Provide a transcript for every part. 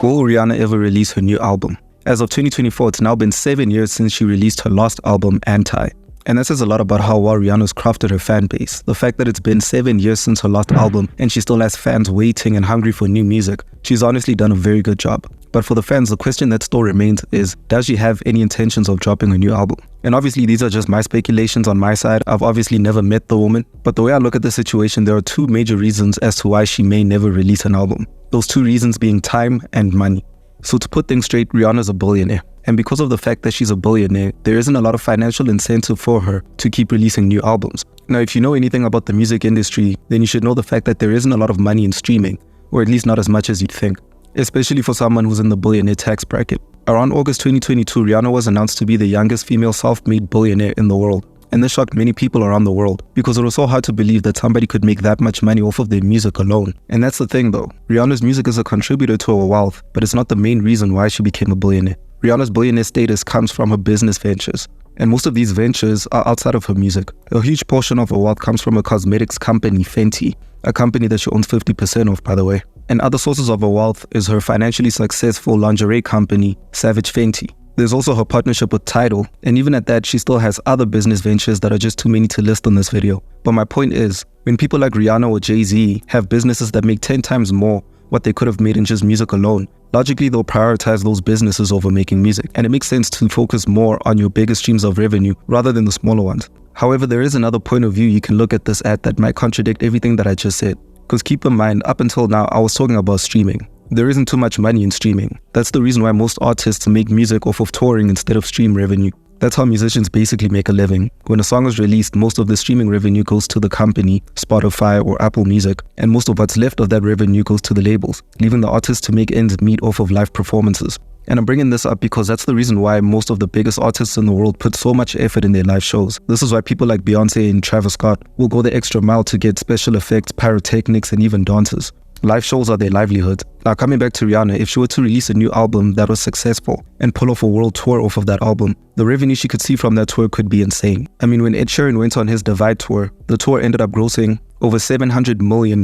Will Rihanna ever release her new album? As of 2024, it's now been 7 years since she released her last album, Anti. And that says a lot about how well Rihanna's crafted her fan base. The fact that it's been 7 years since her last album and she still has fans waiting and hungry for new music, she's honestly done a very good job. But for the fans, the question that still remains is, does she have any intentions of dropping a new album? And obviously these are just my speculations on my side. I've obviously never met the woman, but the way I look at the situation, there are two major reasons as to why she may never release an album. Those two reasons being time and money. So to put things straight, Rihanna's a billionaire. And because of the fact that she's a billionaire, there isn't a lot of financial incentive for her to keep releasing new albums. Now, if you know anything about the music industry, then you should know the fact that there isn't a lot of money in streaming, or at least not as much as you'd think, especially for someone who's in the billionaire tax bracket. Around August 2022, Rihanna was announced to be the youngest female self-made billionaire in the world. And this shocked many people around the world because it was so hard to believe that somebody could make that much money off of their music alone. And that's the thing though, Rihanna's music is a contributor to her wealth, but it's not the main reason why she became a billionaire. Rihanna's billionaire status comes from her business ventures. And most of these ventures are outside of her music. A huge portion of her wealth comes from a cosmetics company, Fenty, a company that she owns 50% of, by the way. And other sources of her wealth is her financially successful lingerie company, Savage Fenty. There's also her partnership with Tidal, and even at that, she still has other business ventures that are just too many to list on this video. But my point is, when people like Rihanna or Jay-Z have businesses that make 10 times more what they could have made in just music alone, logically they'll prioritize those businesses over making music, and it makes sense to focus more on your bigger streams of revenue rather than the smaller ones. However, there is another point of view you can look at this at that might contradict everything that I just said. Because keep in mind, up until now, I was talking about streaming. There isn't too much money in streaming. That's the reason why most artists make music off of touring instead of stream revenue. That's how musicians basically make a living. When a song is released, most of the streaming revenue goes to the company, Spotify or Apple Music, and most of what's left of that revenue goes to the labels, leaving the artists to make ends meet off of live performances. And I'm bringing this up because that's the reason why most of the biggest artists in the world put so much effort in their live shows. This is why people like Beyonce and Travis Scott will go the extra mile to get special effects, pyrotechnics, and even dancers. Live shows are their livelihood. Now coming back to Rihanna, if she were to release a new album that was successful and pull off a world tour off of that album, the revenue she could see from that tour could be insane. I mean, when Ed Sheeran went on his Divide tour, the tour ended up grossing over $700 million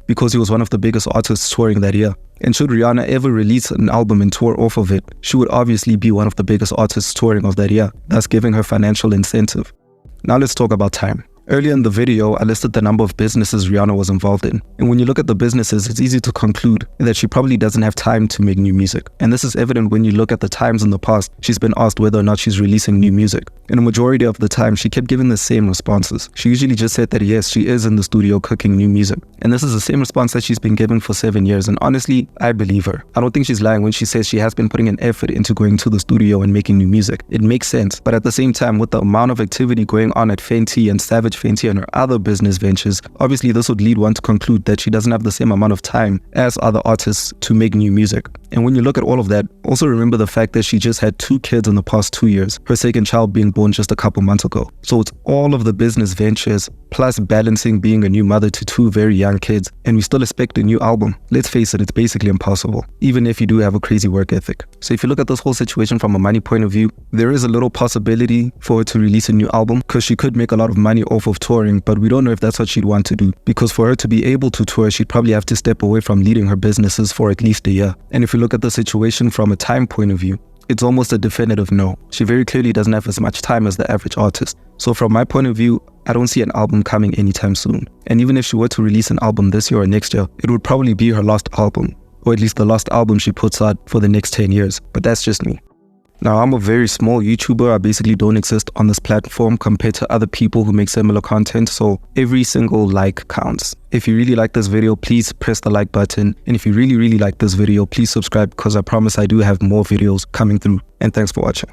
because he was one of the biggest artists touring that year. And should Rihanna ever release an album and tour off of it, she would obviously be one of the biggest artists touring of that year, thus giving her financial incentive. Now let's talk about time. Earlier in the video, I listed the number of businesses Rihanna was involved in. And when you look at the businesses, it's easy to conclude that she probably doesn't have time to make new music. And this is evident when you look at the times in the past she's been asked whether or not she's releasing new music. And a majority of the time, she kept giving the same responses. She usually just said that yes, she is in the studio cooking new music. And this is the same response that she's been giving for 7 years. And honestly, I believe her. I don't think she's lying when she says she has been putting an effort into going to the studio and making new music. It makes sense. But at the same time, with the amount of activity going on at Fenty and Savage Fenty and her other business ventures, obviously this would lead one to conclude that she doesn't have the same amount of time as other artists to make new music. And when you look at all of that, also remember the fact that she just had 2 kids in the past 2 years, her second child being born just a couple months ago. So it's all of the business ventures plus balancing being a new mother to 2 very young kids, and we still expect a new album. Let's face it, it's basically impossible, even if you do have a crazy work ethic. So if you look at this whole situation from a money point of view, there is a little possibility for her to release a new album because she could make a lot of money off of touring, but we don't know if that's what she'd want to do, because for her to be able to tour, she'd probably have to step away from leading her businesses for at least a year. And if you look at the situation from a time point of view, it's almost a definitive no. She very clearly doesn't have as much time as the average artist. So from my point of view, I don't see an album coming anytime soon. And even if she were to release an album this year or next year, it would probably be her last album, or at least the last album she puts out for the next 10 years. But that's just me. Now, I'm a very small YouTuber. I basically don't exist on this platform compared to other people who make similar content, so every single like counts. If you really like this video, please press the like button. And if you really like this video, please subscribe, because I promise I do have more videos coming through. And thanks for watching.